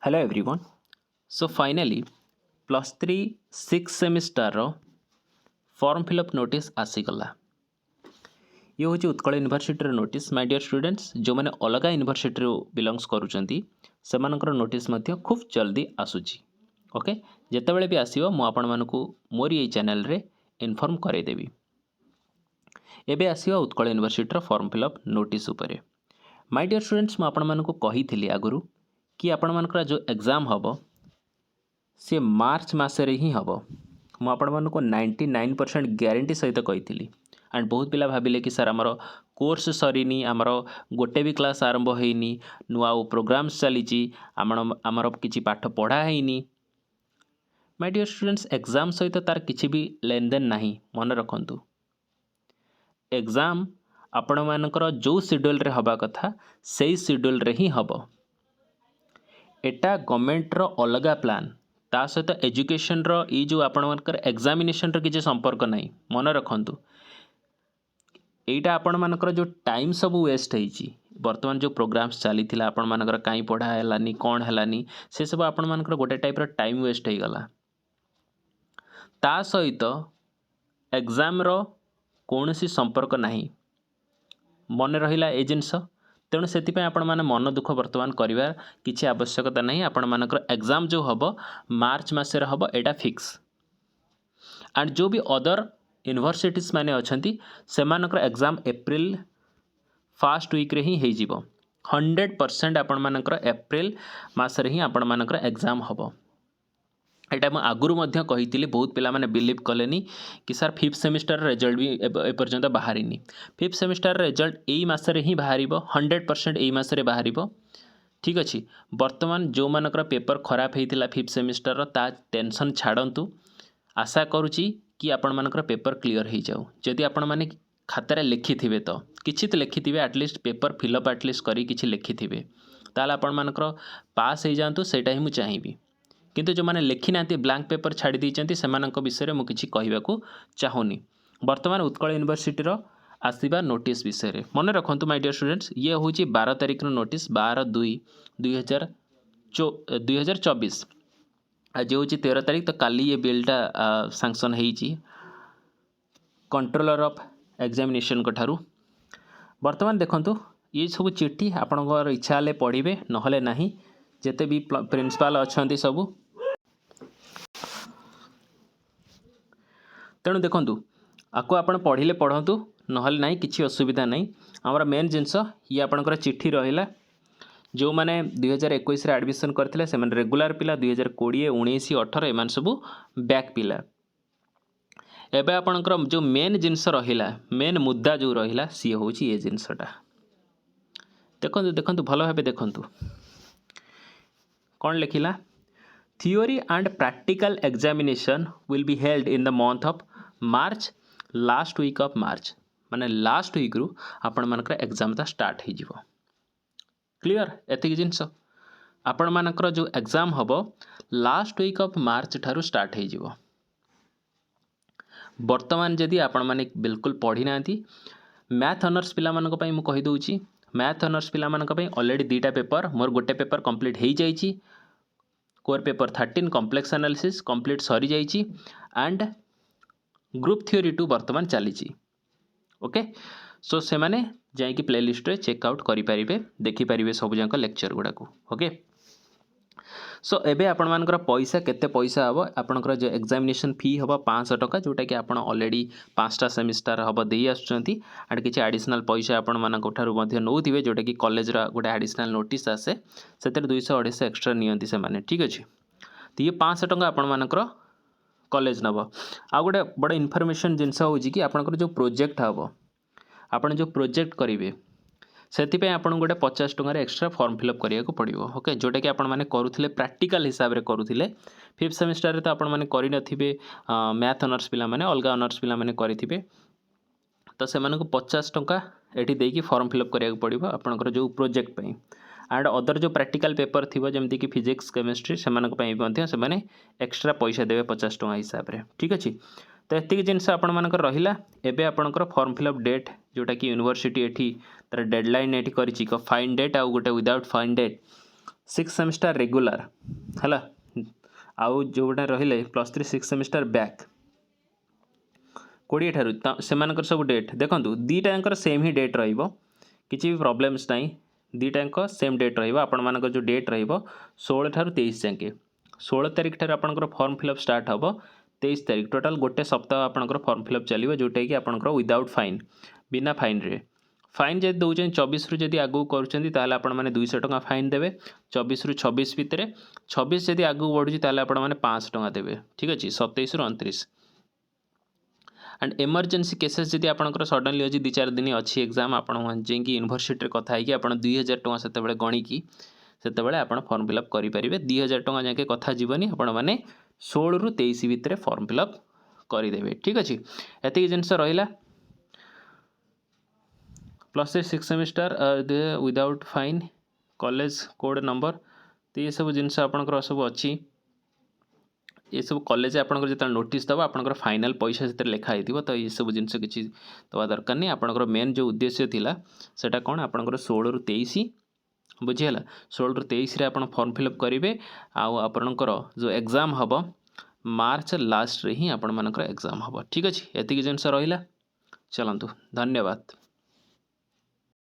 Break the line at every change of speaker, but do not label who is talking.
Hello everyone. So finally +3 6 semester form fill up notice आसीगला। ये हूँ Utkal university notice. My dear students जो मैंने अलग यूनिवर्सिटी बिलंग्स करुँच से नोटिस खूब जल्दी आसूची। ओके जितेबाला भी आसो मुझे मोर ये चैनल रे इनफॉर्म करदेवी। एबे आसो Utkal university form fill up notice उपरे। माय डियर स्टूडेंट्स मुझे कही आगुरी कि आपण मानकर जो एग्जाम हम सी मार्च मसरे ही हम। मुझे 99% ग्यारंटी सहित कही। एंड बहुत पिला भाविले कि सर आमर कोर्स सरीनी आमर गोटे भी क्लास आरंभ होनी नुआ प्रोग्राम्स चली आमर किसी पाठ पढ़ाईनी। माय डियर स्टूडेंट्स एग्जाम सहित तार किसी भी लेन देन नहीं। मन रखु एग्जाम आपण मानकर जो शेड्यूल रे हवा कथा से शेड्यूल रे ही हम। एटा गवर्नमेंट अलग प्लान ता सहित एजुकेशन रो जो आपणकर एग्जामिनेशन किसी संपर्क नहीं। मन रखु एटा आपण मानकर जो टाइम सब वेस्ट होती बर्तमान जो प्रोग्राम्स चली आपण मानकर कहीं पढ़ालानी कौन है से सब आपण मानकर गोटे टाइप टाइम वेस्ट हो गला। ता सहित एग्जाम रो कौन सी संपर्क नहीं। मन रहिला ए जिनस तेणु से आपण मैंने मन दुख बर्तमान करवा किसी आवश्यकता नहीं। आपण मानकर एग्जाम जो हम मार्च मसरे हम एटा फिक्स। एंड जो भी अदर यूनिवर्सिटीज माने अच्छी से एग्जाम एप्रिल फर्स्ट वीक रे ही हो जीवो। 100% आपण मानकर एप्रिल मसरे ही आपण मानकर एग्जाम हम। एटा मैं आगुरी मध्य कही बहुत पिला माने बिलीव कलेनी कि सर 5th सेमिस्टर रिजल्ट भी एपर्यंत बाहरी। 5th सेमिस्टर रिजल्ट यही मसरे ही बाहर 100% यही मसरे बाहर। ठीक अच्छे बर्तमान जो मानकर पेपर खराब होता 5th सेमिस्टर ता टेंशन छाड़ू। आशा करुच्ची कि आपण मानकर पेपर क्लीयर हो जाऊ। जदि आपण माने खातार लिखि थे तो किछि तो लिखि थे एटलिस्ट पेपर फिलअप एटलिस्ट करी किछि लिखि थे ताल आपण मानकर पास हो जातु सेटा ही मुझे चाहिए। किंतु जो मैंने लिखि ना ब्लैंक पेपर छाड़ी देती से विषय में किसी कहवाक चाहूनी। बर्तमान उत्कल यूनिवर्सिटी आसवा नोटिस विषय मन रखु माय डियर स्टूडेंट्स ये हूँ 12 तारिख नोटिस 12/2/2024 आज हूँ 13 तारिख। तो काली ये बिलटा सांक्शन होती कंट्रोलर ऑफ एग्जामिनेशन को ठारू। बर्तमान देखंतु ये सब चिट्ठी आपणकर इच्छा हेले पढ़े नहले नहीं। जेते भी प्रिंसिपाल अच्छा सबू तेणु देखु आपको आपण पढ़िले पढ़तु नहले नहीं किसी असुविधा नहीं। आमर मेन जिनस ये आपणकर चिट्ठी रहा जो मैंने 2021 एडमिशन करते से रेगुलर पिला 2020 19 18 एम सबू बैक पिला। एबे आपणकर जो मेन जिनस रहा मेन मुद्दा जो रहा सी हूँ ये जिनसटा देखु देखु भल भाव देखु कौन लिखिला theory and practical examination will be held in the month of March last week of March माने लास्ट वीक रु आपण मानकर एग्जाम ता स्टार्ट हो जीवो। क्लियर एतिक जिनस आपण मानकर जो एग्जाम हम लास्ट वीक ऑफ मार्च ठारू स्टार्ट हो जीवो। बर्तमान जदि आपण माने बिल्कुल पढ़ी ना मैथ ऑनर्स पिला मानक पई मु कहि दोउची मैथ ऑनर्स पिला मानक पई ऑलरेडी 2टा पेपर मोर गोटे पेपर कंप्लीट हो जाइए। Core paper 13 complex analysis complete सरी जाइए एंड ग्रुप थ्योरी 2 बर्तमान चली। ओके सो से माने जाइए प्लेलिस्ट रे चेकआउट करें देखिपारे सब जाक लेक्चर गुड़ाक। ओके सो एबे आपण मानकर पैसा केते पैसा हम आपणकर जो एग्जामिनेशन फी हम 500 टका जोटा कि आप ऑलरेडी 5टा सेमिस्टर हम दे आसुचंती एंड किसी एडिशनल पैसा आपण मानक ठारू मध्ये नौथिबे जोटा कि कॉलेज रा गोटे एडिशनल नोटिस आसे सेतिर 200-250 एक्स्ट्रा नियंती से माने। ठीक अच्छे तो ये 500 टका आपण मानकर कॉलेज नब। आ गोटे बड़ इनफॉरमेशन जिनस हो कि आपणकर जो प्रोजेक्ट हम आपण जो प्रोजेक्ट करेंगे से आपन गोटे 50 टकर एक्स्ट्रा फॉर्म फिलअप करिया को पड़ो। ओके जोटा कि आपण माने करुथिले प्रैक्टिकल हिसाब रे करुथिले 5th सेमिस्टर रे तो आपण माने करि नथिबे मैथ ऑनर्स पिला माने अलग ऑनर्स पिला माने करिथिबे तो से माने को 50 टका एठी देकी फॉर्म फिलअप करिया को पड़ो आपनकर जो प्रोजेक्ट पई। एंड अदर जो प्रैक्टिकल पेपर थिबो जेमति कि फिजिक्स केमिस्ट्री से मानक पई मध्ये से माने एक्स्ट्रा पैसा देबे 50 टका हिसाब रे। ठीक अछि तो एतिक जिनस आपण मानकर रहिला। एबे आपणकर फॉर्म फिलअप डेट जोटा कि यूनिवर्सिटी एठी तार डेडलाइन एठी करिछि फाइन डेट आ गोटे without fine date six semester regular है आउ जोटा रहिले plus three six semester back 20 ठारू सेमानकर सब डेट देखंतु दीटांकर सेम ही डेट रहिबो किछि भी प्रॉब्लम्स नाही दीटांक सेम डेट रहिबो आपण मानकर जो डेट रहिबो 16 ठारू 23 जाके 16 तारिख ठारू आपनकर फॉर्म फिलअप स्टार्ट हबो 23 तारिख टोटाल गोटे सप्ताह आपनकर फॉर्म फिलअप चलिबो जोटा कि आपनकर विदाउट फाइन बिना फाइन रे फाइन जदि दौरान 24 रु जदि आगू करुँच ताल आपण मैंने 200 टका फाइन देवे 24 रु 26 भितर 26 जदि आगू बढ़ुची ताल आपण मैंने 500 टका देवे ठीक अच्छे 27 रु 29 एंड इमरजेंसी केसेस जदि आपंकर सडनली अच्छी 2-4 दिन अच्छी एग्जाम आप यूनिवर्सिटी कथा है 2000 टका से गणिकी से आप फॉर्म फिलअप करेंगे 2000 टका जाके कथा जीवनी आपण मैंने 16 रु 23 भितर फॉर्म फिलअप करदे ठीक अच्छे एति जिनस रहा plus three six semester without fine college code number तो ये सब जिनस आपंकर सब अच्छी ये सब कॉलेज आपंकर जो नोटिस दबा आपंकर फाइनल पैसा से लिखाई तो ये सब जिनस किसी दवा दरकार नहीं आपंकर मेन जो उद्देश्य थिला सेटा कौन आपंकर 16 रु 23 बुझीगला 16 रु 23 रे आपण फॉर्म फिलअप करेंगे आपणकर जो एग्जाम हम मार्च लास्ट रे ही आपण मानकर एग्जाम हम ठीक अच्छे एति जिनस रहा चलतु धन्यवाद।